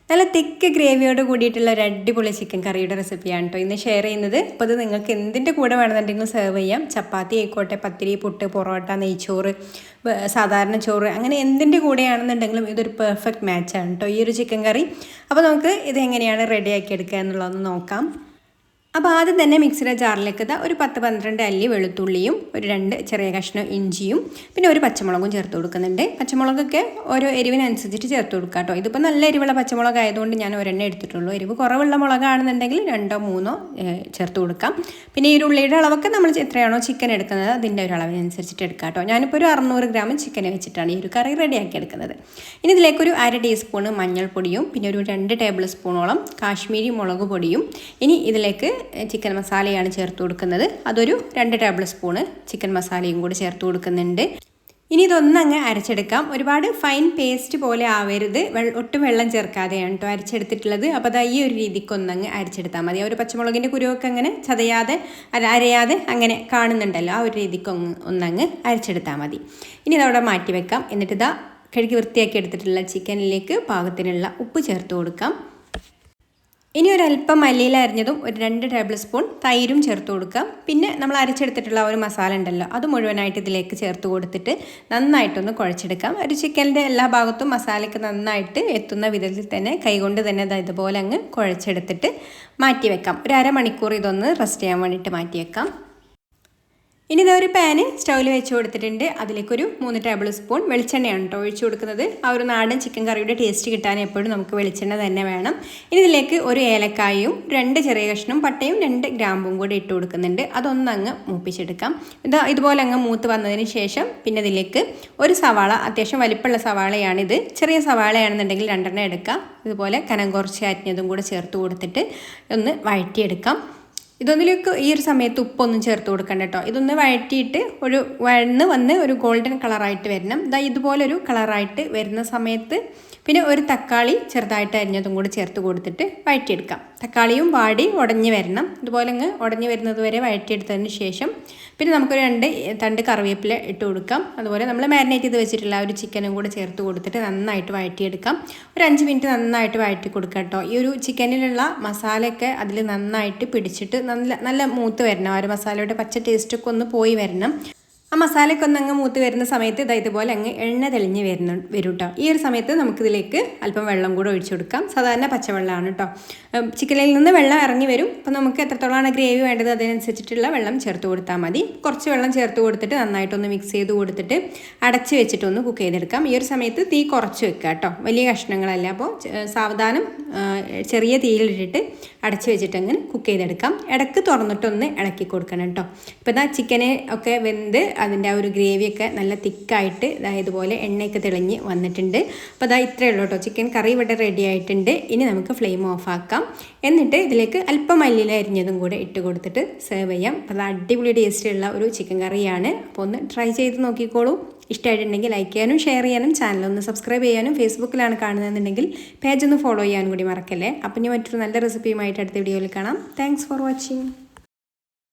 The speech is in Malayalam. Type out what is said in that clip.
നല്ല തിക്ക് ഗ്രേവിയോട് കൂടിയിട്ടുള്ള ഒരു അടിപൊളി ചിക്കൻ കറിയുടെ റെസിപ്പിയാണ് കേട്ടോ ഇന്ന് ഷെയർ ചെയ്യുന്നത്. അപ്പോൾ ഇത് നിങ്ങൾക്ക് എന്തിൻ്റെ കൂടെ വേണമെന്നുണ്ടെങ്കിലും സെർവ് ചെയ്യാം. ചപ്പാത്തി ആയിക്കോട്ടെ, പത്തിരി, പുട്ട്, പൊറോട്ട, നെയ്ച്ചോറ്, സാധാരണ ചോറ്, അങ്ങനെ എന്തിൻ്റെ കൂടെയാണെന്നുണ്ടെങ്കിലും ഇതൊരു പെർഫെക്റ്റ് മാച്ചാണ് കേട്ടോ ഈ ഒരു ചിക്കൻ കറി. അപ്പോൾ നമുക്ക് ഇത് എങ്ങനെയാണ് റെഡിയാക്കി എടുക്കുക എന്നുള്ളതൊന്ന് നോക്കാം. അപ്പോൾ ആദ്യം തന്നെ മിക്സിയുടെ ജാറിലേക്ക് ഒരു 10-12 അല്ലി വെളുത്തുള്ളിയും ഒരു 2 ചെറിയ കഷ്ണം ഇഞ്ചിയും പിന്നെ ഒരു പച്ചമുളകും ചേർത്ത് കൊടുക്കുന്നുണ്ട്. പച്ചമുളകൊക്കെ ഓരോ എരിവിനനുസരിച്ചിട്ട് ചേർത്ത് കൊടുക്കുക കേട്ടോ. ഇതിപ്പോൾ നല്ല എരിവുള്ള പച്ചമുളക് ആയതുകൊണ്ട് ഞാൻ ഒരെണ്ണം എടുത്തിട്ടുള്ളൂ. എരിവ് കുറവുള്ള മുളകാണെന്നുണ്ടെങ്കിൽ 2-3 ചേർത്ത് കൊടുക്കാം. പിന്നെ ഈ ഉള്ളിയുടെ അളവൊക്കെ നമ്മൾ എത്രയാണോ ചിക്കൻ എടുക്കുന്നത് അതിൻ്റെ ഒരു അളവിനനുസരിച്ചിട്ട് എടുക്കാം കേട്ടോ. ഞാനിപ്പോൾ ഒരു 600 ഗ്രാം ചിക്കൻ വെച്ചിട്ടാണ് ഈ ഒരു കറി റെഡിയാക്കി എടുക്കുന്നത്. ഇനി ഇതിലേക്കൊരു 1/2 ടീസ്പൂൺ മഞ്ഞൾപ്പൊടിയും പിന്നെ ഒരു 2 ടേബിൾ സ്പൂണോളം കാശ്മീരി മുളക് പൊടിയും, ഇനി ഇതിലേക്ക് ചിക്കൻ മസാലയാണ് ചേർത്ത് കൊടുക്കുന്നത്. അതൊരു 2 ടേബിൾ സ്പൂണ് ചിക്കൻ മസാലയും കൂടി ചേർത്ത് കൊടുക്കുന്നുണ്ട്. ഇനി ഇതൊന്നങ്ങ് അരച്ചെടുക്കാം. ഒരുപാട് ഫൈൻ പേസ്റ്റ് പോലെ ആവരുത്, ഒട്ടും വെള്ളം ചേർക്കാതെയാണ് കേട്ടോ അരച്ചെടുത്തിട്ടുള്ളത്. അപ്പോൾ അത് ഈ ഒരു രീതിക്ക് ഒന്നങ്ങ് അരച്ചെടുത്താൽ മതി. ആ ഒരു പച്ചമുളകിൻ്റെ കുരുവൊക്കെ അങ്ങനെ ചതയാതെ അരയാതെ അങ്ങനെ കാണുന്നുണ്ടല്ലോ, ആ ഒരു രീതിക്ക് ഒന്നങ്ങ് അരച്ചെടുത്താൽ മതി. ഇനി ഇതവിടെ മാറ്റി വെക്കാം. എന്നിട്ട് ഇതാ കഴുകി വൃത്തിയാക്കി എടുത്തിട്ടുള്ള ചിക്കനിലേക്ക് പാകത്തിനുള്ള ഉപ്പ് ചേർത്ത് കൊടുക്കാം. ഇനി ഒരല്പം മല്ലിയില അരിഞ്ഞതും ഒരു 2 ടേബിൾ സ്പൂൺ തൈരും ചേർത്ത് കൊടുക്കാം. പിന്നെ നമ്മൾ അരച്ചെടുത്തിട്ടുള്ള ഒരു മസാല ഉണ്ടല്ലോ അത് മുഴുവനായിട്ട് ഇതിലേക്ക് ചേർത്ത് കൊടുത്തിട്ട് നന്നായിട്ടൊന്ന് കുഴച്ചെടുക്കാം. ഒരു ചിക്കൻ്റെ എല്ലാ ഭാഗത്തും മസാലയ്ക്ക് നന്നായിട്ട് എത്തുന്ന വിധത്തിൽ തന്നെ കൈകൊണ്ട് തന്നെ ഇതുപോലെ അങ്ങ് കുഴച്ചെടുത്തിട്ട് മാറ്റി വെക്കാം. ഒരു അരമണിക്കൂർ ഇതൊന്ന് റെസ്റ്റ് ചെയ്യാൻ വേണ്ടിയിട്ട് മാറ്റി വെക്കാം. ഇനി ഇതാ ഒരു പാന് സ്റ്റൗവിൽ വെച്ച് കൊടുത്തിട്ടുണ്ട്. അതിലേക്കൊരു 3 ടേബിൾ സ്പൂൺ വെളിച്ചെണ്ണയാണ് കേട്ടോ ഒഴിച്ചു കൊടുക്കുന്നത്. ആ ഒരു നാടൻ ചിക്കൻ കറിയുടെ ടേസ്റ്റ് കിട്ടാൻ എപ്പോഴും നമുക്ക് വെളിച്ചെണ്ണ തന്നെ വേണം. ഇനി ഇതിലേക്ക് ഒരു ഏലക്കായും 2 ചെറിയ കഷ്ണം പട്ടയും 2 ഗ്രാമ്പും കൂടി ഇട്ട് കൊടുക്കുന്നുണ്ട്. അതൊന്നങ്ങ് മൂപ്പിച്ചെടുക്കാം. ഇതുപോലെ അങ്ങ് മൂത്ത് വന്നതിന് ശേഷം പിന്നെ ഇതിലേക്ക് ഒരു സവാള, അത്യാവശ്യം വലിപ്പമുള്ള സവാളയാണിത്. ചെറിയ സവാളയാണെന്നുണ്ടെങ്കിൽ 2 എടുക്കാം. ഇതുപോലെ കനം കുറച്ച് അരിഞ്ഞതും കൂടെ ചേർത്ത് കൊടുത്തിട്ട് ഒന്ന് വഴറ്റിയെടുക്കാം. ഇതൊന്നിലേക്ക് ഈ ഒരു സമയത്ത് ഉപ്പൊന്നും ചേർത്ത് കൊടുക്കണ്ട കേട്ടോ. ഇതൊന്ന് വഴറ്റിയിട്ട് ഒരു വന്ന് ഒരു ഗോൾഡൻ കളറായിട്ട് വരണം. ഇതുപോലൊരു കളറായിട്ട് വരുന്ന സമയത്ത് പിന്നെ ഒരു തക്കാളി ചെറുതായിട്ട് അരിഞ്ഞതും കൂടി ചേർത്ത് കൊടുത്തിട്ട് വഴറ്റിയെടുക്കാം. തക്കാളിയും വാടി ഉടഞ്ഞ് വരണം. ഇതുപോലെ അങ്ങ് ഉടഞ്ഞ് വരുന്നത് വരെ വഴറ്റിയെടുത്തതിന് ശേഷം പിന്നെ നമുക്കൊരു 2 തണ്ട് കറിവേപ്പില ഇട്ട് കൊടുക്കാം. അതുപോലെ നമ്മൾ മാരിനേറ്റ് ചെയ്ത് വെച്ചിട്ടുള്ള ഒരു ചിക്കനും കൂടി ചേർത്ത് കൊടുത്തിട്ട് നന്നായിട്ട് വഴറ്റിയെടുക്കാം. ഒരു 5 മിനിറ്റ് നന്നായിട്ട് വഴറ്റി കൊടുക്കാം കേട്ടോ. ഈ ഒരു ചിക്കനിലുള്ള മസാലയൊക്കെ അതിൽ നന്നായിട്ട് പിടിച്ചിട്ട് നല്ല മൂത്ത് വരണം. ആ ഒരു മസാലയുടെ പച്ച ടേസ്റ്റൊക്കെ ഒന്ന് പോയി വരണം. ആ മസാലയൊക്കെ ഒന്ന് അങ്ങ് മൂത്ത് വരുന്ന സമയത്ത് ഇതുപോലെ അങ്ങ് എണ്ണ തെളിഞ്ഞ് വരും കേട്ടോ. ഈ ഒരു സമയത്ത് നമുക്കിതിലേക്ക് അല്പം വെള്ളം കൂടെ ഒഴിച്ചു കൊടുക്കാം. സാധാരണ പച്ചവെള്ളമാണ് കേട്ടോ. ചിക്കനിൽ നിന്ന് വെള്ളം ഇറങ്ങി വരും. അപ്പോൾ നമുക്ക് എത്രത്തോളമാണ് ഗ്രേവി വേണ്ടത് അതിനനുസരിച്ചിട്ടുള്ള വെള്ളം ചേർത്ത് കൊടുത്താൽ മതി. കുറച്ച് വെള്ളം ചേർത്ത് കൊടുത്തിട്ട് നന്നായിട്ടൊന്ന് മിക്സ് ചെയ്ത് കൊടുത്തിട്ട് അടച്ച് വെച്ചിട്ടൊന്ന് കുക്ക് ചെയ്തെടുക്കാം. ഈ ഒരു സമയത്ത് തീ കുറച്ച് വെക്കുക കേട്ടോ. വലിയ കഷ്ണങ്ങളല്ല, അപ്പോൾ സാവധാനം ചെറിയ തീയിലിട്ടിട്ട് അടച്ച് വെച്ചിട്ട് അങ്ങനെ കുക്ക് ചെയ്തെടുക്കാം. ഇടയ്ക്ക് തുറന്നിട്ടൊന്ന് ഇളക്കി കൊടുക്കണം കേട്ടോ. ഇപ്പോൾ ഇതാ ചിക്കന് ഒക്കെ വെന്ത് അതിൻ്റെ ആ ഒരു ഗ്രേവിയൊക്കെ നല്ല തിക്കായിട്ട് ഇതുപോലെ എണ്ണയൊക്കെ തെളിഞ്ഞ് വന്നിട്ടുണ്ട്. അപ്പോൾ ഇത്രയേ ഉള്ളൂ കേട്ടോ. ചിക്കൻ കറി ഇവിടെ റെഡി ആയിട്ടുണ്ട്. ഇനി നമുക്ക് ഫ്ലെയിം ഓഫ് ആക്കാം. എന്നിട്ട് ഇതിലേക്ക് അല്പം മല്ലിയില അരിഞ്ഞതും കൂടെ ഇട്ട് കൊടുത്തിട്ട് സെർവ് ചെയ്യാം. അപ്പോൾ അടിപൊളി ടേസ്റ്റുള്ള ഒരു ചിക്കൻ കറിയാണ്. അപ്പോൾ ഒന്ന് ട്രൈ ചെയ്ത് നോക്കിക്കോളൂ. ഇഷ്ടമായിട്ടുണ്ടെങ്കിൽ ലൈക്ക് ചെയ്യാനും ഷെയർ ചെയ്യാനും ചാനലൊന്ന് സബ്സ്ക്രൈബ് ചെയ്യാനും, ഫേസ്ബുക്കിലാണ് കാണുന്നതെന്നുണ്ടെങ്കിൽ പേജ് ഒന്ന് ഫോളോ ചെയ്യാനും കൂടി മറക്കല്ലേ. അപ്പം ഇനി മറ്റൊരു നല്ല റെസിപ്പിയുമായിട്ട് അടുത്ത വീഡിയോയിൽ കാണാം. Thanks for watching.